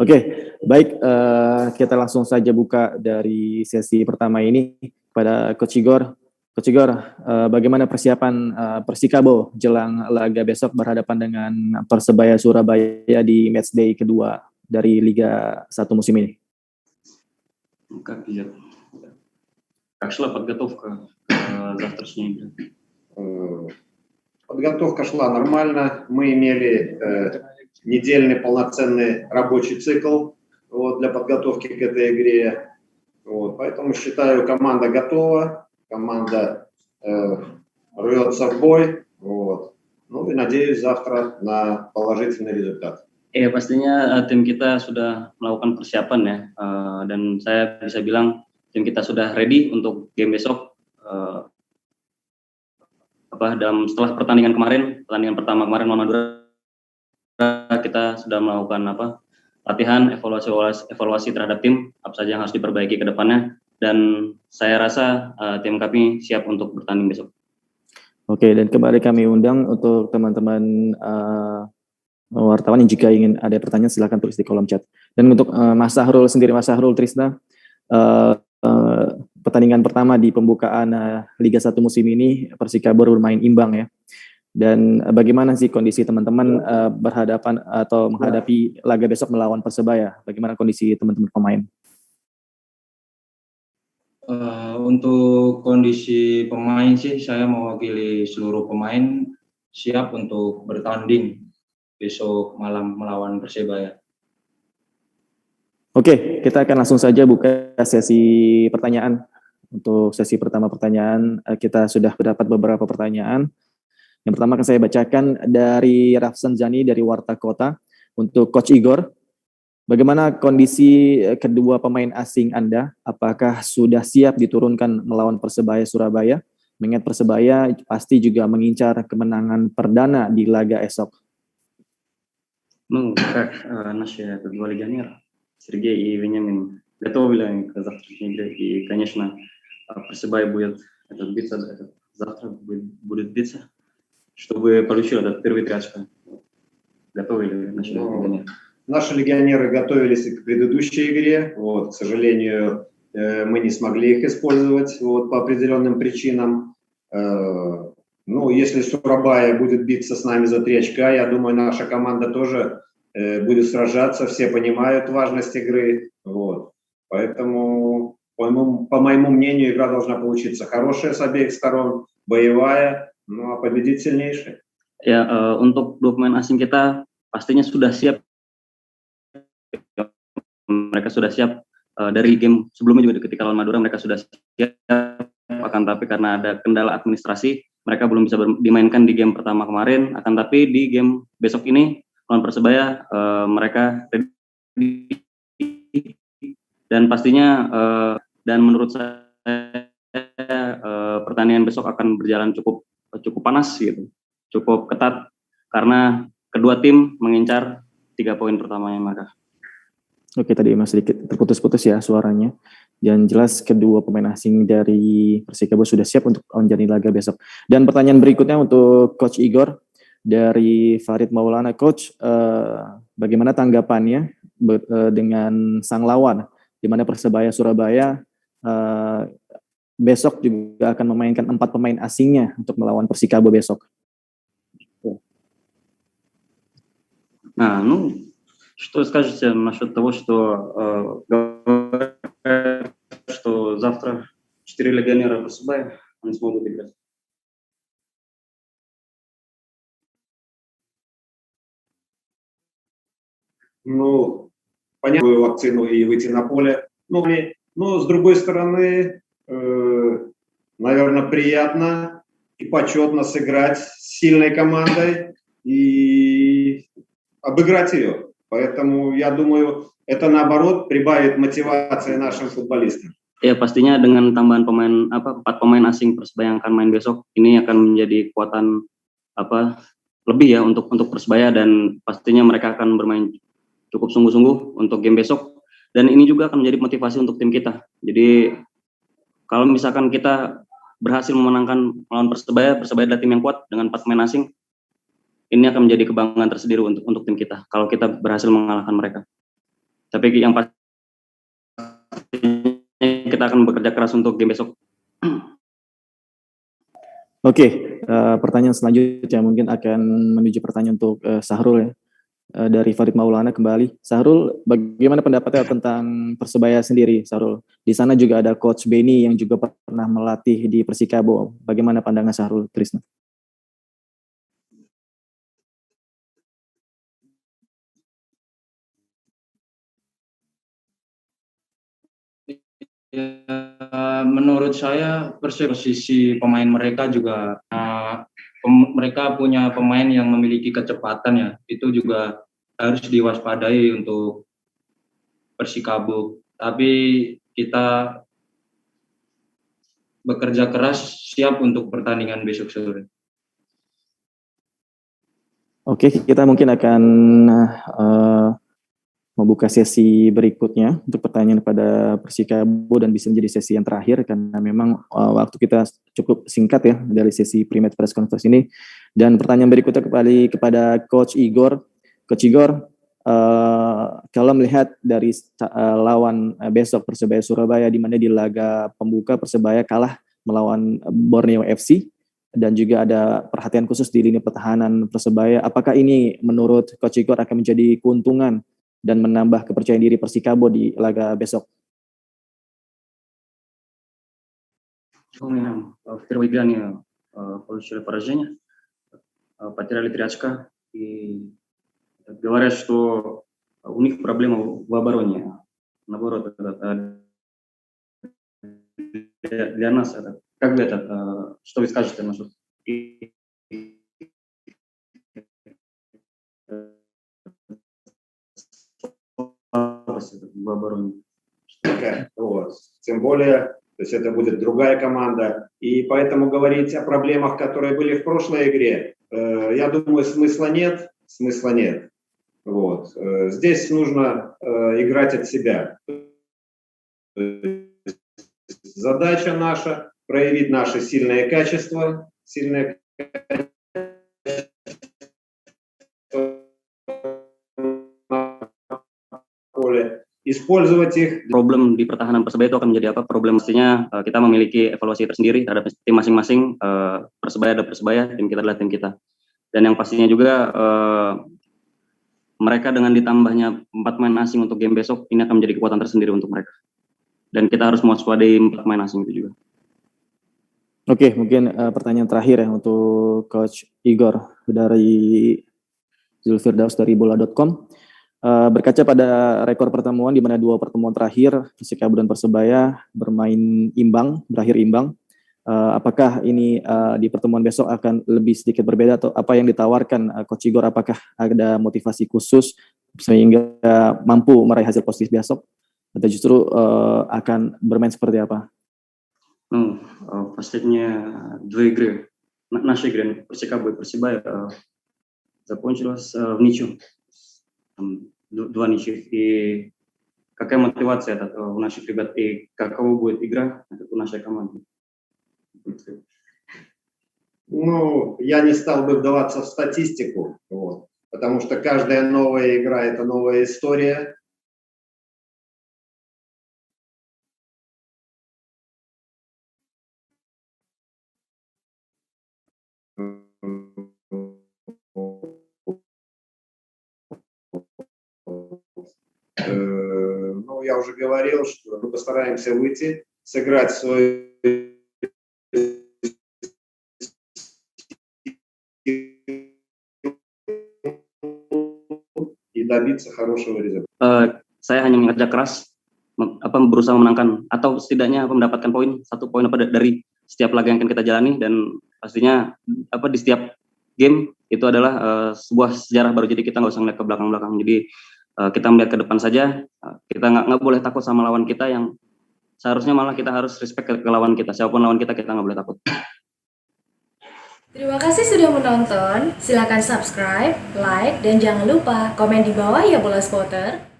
Oke, baik, kita langsung saja buka dari sesi pertama ini pada Coach Igor. Coach Igor, bagaimana persiapan Persikabo jelang laga besok berhadapan dengan Persebaya Surabaya di matchday kedua dari Liga 1 musim ini? Как шла подготовка к завтрашней игре? Подготовка шла нормально. Мы имели недельный полноценный рабочий цикл для подготовки к этой игре. Поэтому считаю, команда готова, команда рвется в бой. Ну и надеюсь завтра на положительный результат. Ya pastinya tim kita sudah melakukan persiapan ya, dan saya bisa bilang tim kita sudah ready untuk game besok. Setelah pertandingan pertama kemarin lawan Madura, kita sudah melakukan latihan, evaluasi terhadap tim, apa saja yang harus diperbaiki ke depannya, dan saya rasa tim kami siap untuk bertanding besok. Oke, dan kembali kami undang untuk teman-teman wartawan yang jika ingin ada pertanyaan silakan tulis di kolom chat. Dan untuk Mas Sahrul sendiri, Mas Sahrul Trisna, pertandingan pertama di pembukaan Liga 1 musim ini Persikabo bermain imbang ya. Dan bagaimana sih kondisi teman-teman berhadapan atau menghadapi laga besok melawan Persebaya? Bagaimana kondisi teman-teman pemain? Untuk kondisi pemain sih, saya mewakili seluruh pemain siap untuk bertanding besok malam melawan Persebaya. Oke, kita akan langsung saja buka sesi pertanyaan. Untuk sesi pertama pertanyaan, kita sudah mendapat beberapa pertanyaan. Yang pertama akan saya bacakan dari Rafsan Zani dari Warta Kota. Untuk Coach Igor, bagaimana kondisi kedua pemain asing Anda? Apakah sudah siap diturunkan melawan Persebaya Surabaya? Mengingat Persebaya pasti juga mengincar kemenangan perdana di laga esok. Наши два легионера Сергей и Вениамин готовы к завтрашней игре, и, конечно, Persebaya будет биться, завтра будет биться, чтобы получил этот первый 3 очка. Готовы ли наши легионеры? Наши легионеры готовились и к предыдущей игре. К сожалению, мы не смогли их использовать по определенным причинам. Если Сурабая будет биться с нами за 3 очка, я думаю, наша команда тоже будет сражаться. Все понимают важность игры. Поэтому, по моему мнению, игра должна получиться хорошая с обеих сторон, боевая, а победит сильнейший. Ya, untuk dua pemain asing kita pastinya sudah siap. Mereka sudah siap dari game sebelumnya juga ketika lawan Madura mereka sudah siap. Akan tapi karena ada kendala administrasi, mereka belum bisa dimainkan di game pertama kemarin. Akan tapi di game besok ini lawan Persebaya mereka ready. Dan pastinya dan menurut saya pertandingan besok akan berjalan cukup panas gitu, cukup ketat karena kedua tim mengincar 3 poin pertamanya mereka. Oke, tadi masih sedikit terputus-putus ya suaranya. Yang jelas kedua pemain asing dari Persikabo sudah siap untuk menjalani laga besok. Dan pertanyaan berikutnya untuk Coach Igor dari Farid Maulana. Coach, bagaimana tanggapannya dengan sang lawan di mana Persebaya Surabaya besok juga akan memainkan 4 pemain asingnya untuk melawan Persikabo besok? Что скажете насчет того, что завтра 4 легионера Persebaya не смогут играть? Понятно, вакцину и выйти на поле. Но с другой стороны, наверное, приятно и почетно сыграть с сильной командой и обыграть ее. Поэтому, я думаю, это наоборот прибавит мотивации нашим футболистам. Ya pastinya dengan tambahan 4 pemain asing Persebaya yang akan main besok, ini akan menjadi kekuatan lebih ya untuk Persebaya, dan pastinya mereka akan bermain cukup sungguh-sungguh untuk game besok, dan ini juga akan menjadi motivasi untuk tim kita. Jadi kalau misalkan kita berhasil memenangkan melawan Persebaya adalah tim yang kuat dengan 4 pemain asing. Ini akan menjadi kebanggaan tersendiri untuk tim kita kalau kita berhasil mengalahkan mereka. Tapi yang pasti kita akan bekerja keras untuk game besok. Oke, pertanyaan selanjutnya mungkin akan menuju pertanyaan untuk Sahrul ya. Dari Farid Maulana kembali. Sahrul, bagaimana pendapatnya tentang Persebaya sendiri, Sahrul? Di sana juga ada Coach Benny yang juga pernah melatih di Persikabo. Bagaimana pandangan Sahrul, Trisna? Ya, menurut saya posisi pemain mereka juga mereka punya pemain yang memiliki kecepatan ya, itu juga harus diwaspadai untuk Persikabo. Tapi kita bekerja keras, siap untuk pertandingan besok sore. Oke, kita mungkin akan membuka sesi berikutnya untuk pertanyaan pada Persikabo dan bisa menjadi sesi yang terakhir karena memang waktu kita cukup singkat ya dari sesi pre-match press conference ini. Dan pertanyaan berikutnya kembali kepada Coach Igor. Coach Igor, kalau melihat dari lawan besok Persebaya Surabaya di mana di laga pembuka Persebaya kalah melawan Borneo FC dan juga ada perhatian khusus di lini pertahanan Persebaya, apakah ini menurut Coach Igor akan menjadi keuntungan dan menambah kepercayaan diri Persikabo di laga besok? В первой игре они получили поражение, потеряли 3 очка, и говорят, что у них проблема в обороне. Наоборот, для нас это, как бы это, что вы скажете насчет в обороне? Вот. Тем более, то есть это будет другая команда. И поэтому говорить о проблемах, которые были в прошлой игре, я думаю, смысла нет. Вот. Здесь нужно играть от себя. Задача наша — проявить наши сильные качества, использовать их. Problem di pertahanan Persebaya itu akan menjadi apa? Problem mestinya kita memiliki evaluasi tersendiri terhadap tim masing-masing. Persebaya ada Persebaya, tim kita adalah tim kita. Dan yang pastinya juga mereka dengan ditambahnya 4 pemain asing untuk game besok ini akan menjadi kekuatan tersendiri untuk mereka. Dan kita harus mewaspadai 4 pemain asing itu juga. Oke, mungkin pertanyaan terakhir ya untuk Coach Igor dari Zulfirdaus dari bola.com. Berkaca pada rekor pertemuan di mana 2 pertemuan terakhir Persikabo dan Persebaya berakhir imbang. Apakah ini di pertemuan besok akan lebih sedikit berbeda atau apa yang ditawarkan Coach Igor? Apakah ada motivasi khusus sehingga mampu meraih hasil positif besok atau justru akan bermain seperti apa? Последние 2 игры, наши игры Персикabo и Persebaya закончилась в ничью. 2 ничьих. И какая мотивация у наших ребят и какова будет игра у нашей команды? Ну, я не стал бы вдаваться в статистику, вот, потому что каждая новая игра — это новая история. Ну, я уже говорил, что мы постараемся выйти, сыграть свою и добиться хорошего результата. Saya hanya bekerja keras, berusaha memenangkan atau setidaknya mendapatkan poin, 1 poin dari setiap laga yang akan kita jalani, dan pastinya di setiap game itu adalah sebuah sejarah baru. Jadi kita nggak usah melihat ke belakang-belakang. Jadi kita melihat ke depan saja. Kita nggak boleh takut sama lawan kita, yang seharusnya malah kita harus respect ke lawan kita. Siapapun lawan kita nggak boleh takut. Terima kasih sudah menonton. Silakan subscribe, like, dan jangan lupa komen di bawah ya Bola Spotter.